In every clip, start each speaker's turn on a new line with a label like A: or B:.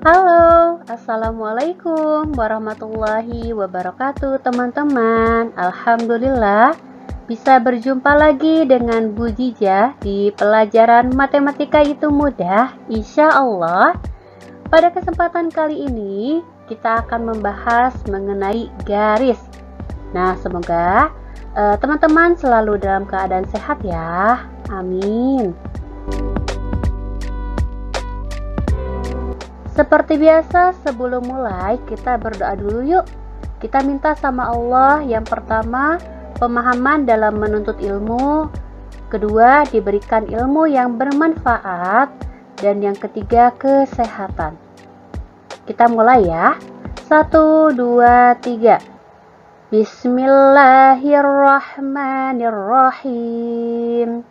A: Halo, Assalamualaikum warahmatullahi wabarakatuh teman-teman. Alhamdulillah bisa berjumpa lagi dengan Bu Jija di pelajaran Matematika itu Mudah, Insya Allah. Pada kesempatan kali ini kita akan membahas mengenai garis. Nah, semoga teman-teman selalu dalam keadaan sehat ya. Amin. Seperti biasa, sebelum mulai kita berdoa dulu yuk. Kita minta sama Allah yang pertama pemahaman dalam menuntut ilmu, kedua diberikan ilmu yang bermanfaat, dan yang ketiga kesehatan. Kita mulai ya. 1, 2, 3. Bismillahirrahmanirrahim.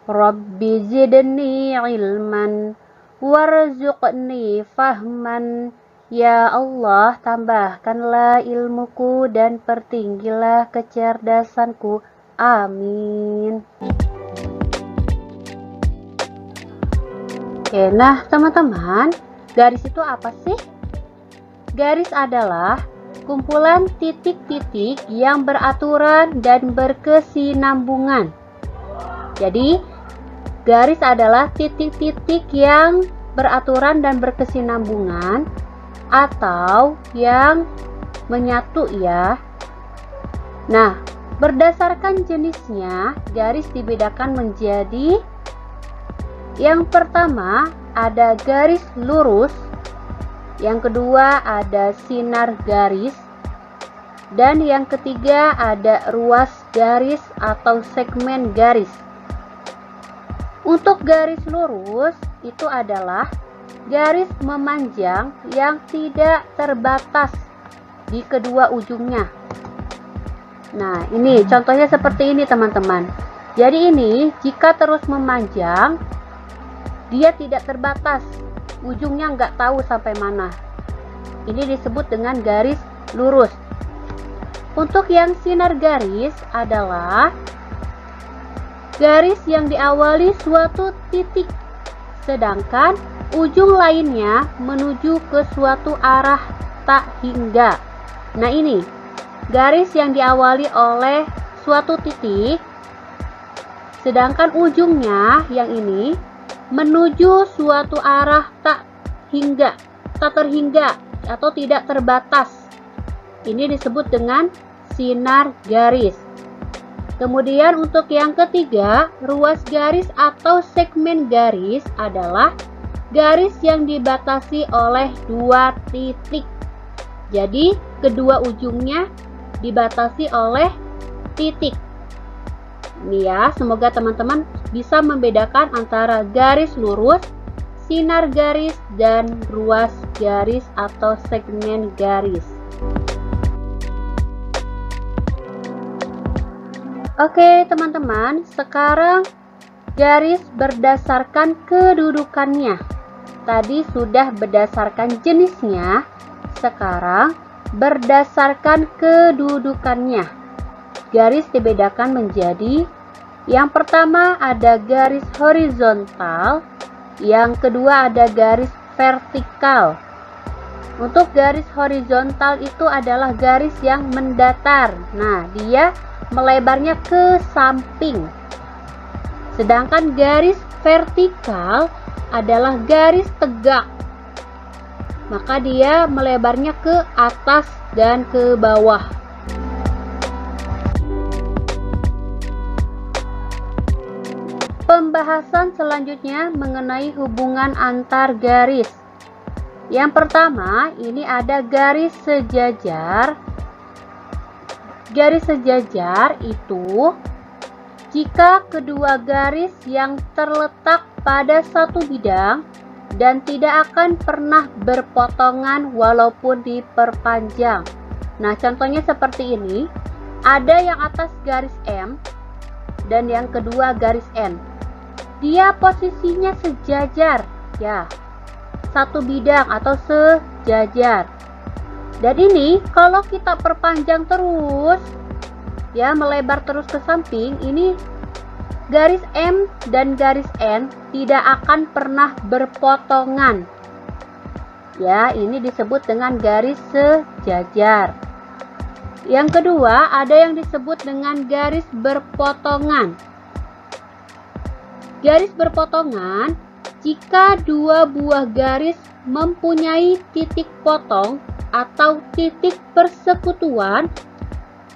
A: Rabbi zidni ilman warzuqni fahman. Ya Allah, tambahkanlah ilmuku dan pertinggilah kecerdasanku. Amin. Oke, nah teman-teman, garis itu apa sih? Garis adalah kumpulan titik-titik yang beraturan dan berkesinambungan. Jadi, garis adalah titik-titik yang beraturan dan berkesinambungan atau yang menyatu ya. Nah, berdasarkan jenisnya, garis dibedakan menjadi yang pertama ada garis lurus, yang kedua ada sinar garis, dan yang ketiga ada ruas garis atau segmen garis. Untuk garis lurus itu adalah garis memanjang yang tidak terbatas di kedua ujungnya. Nah, ini contohnya seperti ini teman-teman. Jadi ini jika terus memanjang, dia tidak terbatas, ujungnya nggak tahu sampai mana. Ini disebut dengan garis lurus. Untuk yang sinar garis adalah garis yang diawali suatu titik, sedangkan ujung lainnya menuju ke suatu arah tak hingga. Nah ini, garis yang diawali oleh suatu titik, sedangkan ujungnya yang ini menuju suatu arah tak terhingga atau tidak terbatas. Ini disebut dengan sinar garis. Kemudian untuk yang ketiga, ruas garis atau segmen garis adalah garis yang dibatasi oleh dua titik. Jadi kedua ujungnya dibatasi oleh titik. Ini ya, semoga teman-teman bisa membedakan antara garis lurus, sinar garis, dan ruas garis atau segmen garis. Oke teman-teman, sekarang garis berdasarkan kedudukannya. Tadi sudah berdasarkan jenisnya, sekarang berdasarkan kedudukannya. Garis dibedakan menjadi yang pertama ada garis horizontal, yang kedua ada garis vertikal. Untuk garis horizontal itu adalah garis yang mendatar. Nah, dia melebarnya ke samping. Sedangkan garis vertikal adalah garis tegak. Maka dia melebarnya ke atas dan ke bawah. Pembahasan selanjutnya mengenai hubungan antar garis. Yang pertama, ini ada garis sejajar. Garis sejajar itu jika kedua garis yang terletak pada satu bidang dan tidak akan pernah berpotongan walaupun diperpanjang. Nah, contohnya seperti ini. Ada yang atas garis M dan yang kedua garis N. Dia posisinya sejajar, ya. Satu bidang atau sejajar. Dan ini kalau kita perpanjang terus, ya melebar terus ke samping, ini garis M dan garis N tidak akan pernah berpotongan. Ya, ini disebut dengan garis sejajar. Yang kedua, ada yang disebut dengan garis berpotongan. Garis berpotongan, jika dua buah garis mempunyai titik potong atau titik persekutuan,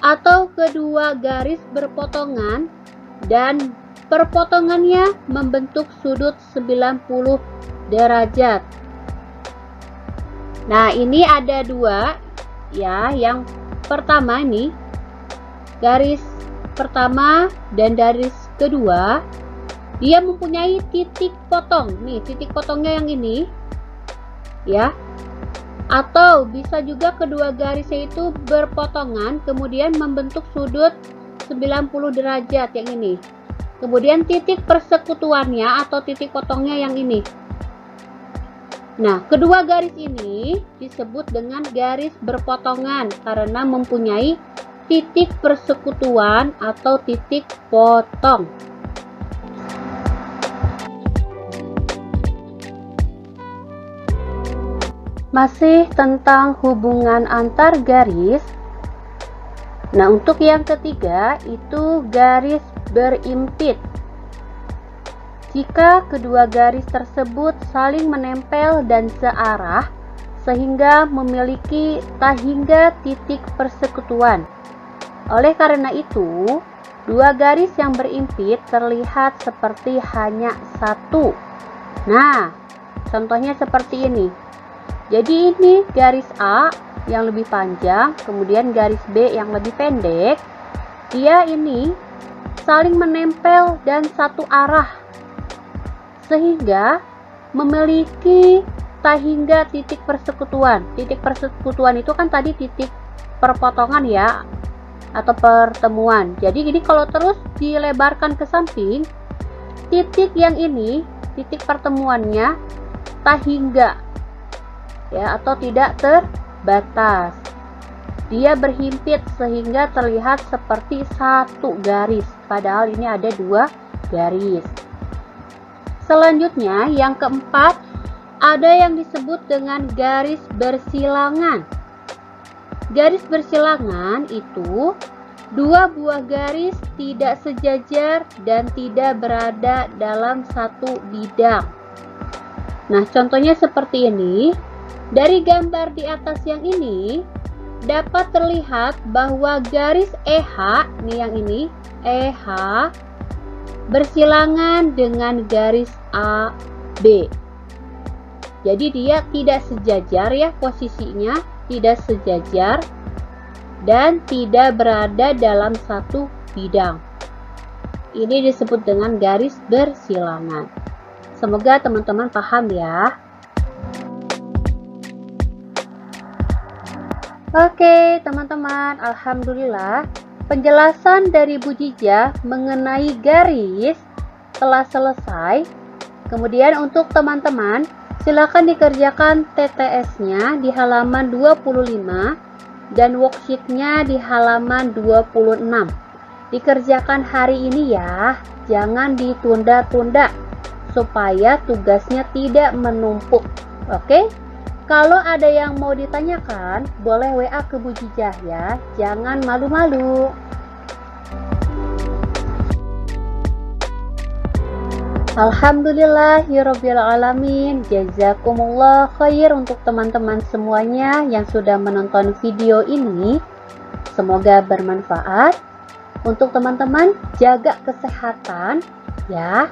A: atau kedua garis berpotongan dan perpotongannya membentuk sudut 90 derajat. Nah, ini ada dua ya. Yang pertama ini garis pertama dan garis kedua, dia mempunyai titik potong. Nih, titik potongnya yang ini ya. Atau bisa juga kedua garisnya itu berpotongan kemudian membentuk sudut 90 derajat yang ini. Kemudian titik persekutuannya atau titik potongnya yang ini. Nah, kedua garis ini disebut dengan garis berpotongan karena mempunyai titik persekutuan atau titik potong. Masih tentang hubungan antar garis. Nah, untuk yang ketiga itu garis berimpit. Jika kedua garis tersebut saling menempel dan searah sehingga memiliki tak hingga titik persekutuan. Oleh karena itu, dua garis yang berimpit terlihat seperti hanya satu. Nah, contohnya seperti ini. Jadi ini garis A yang lebih panjang, kemudian garis B yang lebih pendek. Dia ini saling menempel dan satu arah sehingga memiliki tak hingga titik persekutuan. Titik persekutuan itu kan tadi titik perpotongan ya, atau pertemuan. Jadi ini kalau terus dilebarkan ke samping, titik yang ini, titik pertemuannya tak hingga ya, atau tidak terbatas. Dia berhimpit sehingga terlihat seperti satu garis, padahal ini ada dua garis. Selanjutnya, yang keempat, ada yang disebut dengan garis bersilangan. Garis bersilangan itu dua buah garis tidak sejajar dan tidak berada dalam satu bidang. Nah, contohnya seperti ini. Dari gambar di atas yang ini, dapat terlihat bahwa garis EH, nih yang ini, EH, bersilangan dengan garis AB. Jadi dia tidak sejajar ya, posisinya tidak sejajar dan tidak berada dalam satu bidang. Ini disebut dengan garis bersilangan. Semoga teman-teman paham ya. Oke teman-teman, alhamdulillah penjelasan dari Bu Jijah mengenai garis telah selesai. Kemudian untuk teman-teman, silakan dikerjakan TTS-nya di halaman 25 dan worksheet-nya di halaman 26. Dikerjakan hari ini ya, jangan ditunda-tunda supaya tugasnya tidak menumpuk. Oke? Kalau ada yang mau ditanyakan, boleh WA ke Bu Jijah ya, jangan malu-malu. Alhamdulillahirabbil alamin. Jazakumullah khair untuk teman-teman semuanya yang sudah menonton video ini. Semoga bermanfaat. Untuk teman-teman, jaga kesehatan ya.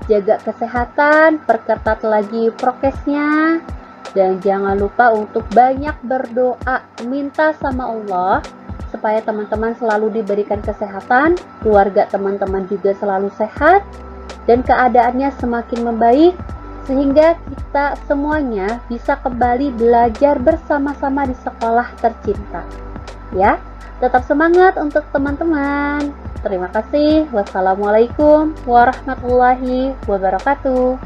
A: Jaga kesehatan, perketat lagi prokesnya. Dan jangan lupa untuk banyak berdoa, minta sama Allah supaya teman-teman selalu diberikan kesehatan, keluarga teman-teman juga selalu sehat, dan keadaannya semakin membaik, sehingga kita semuanya bisa kembali belajar bersama-sama di sekolah tercinta. Ya, tetap semangat untuk teman-teman. Terima kasih. Wassalamualaikum warahmatullahi wabarakatuh.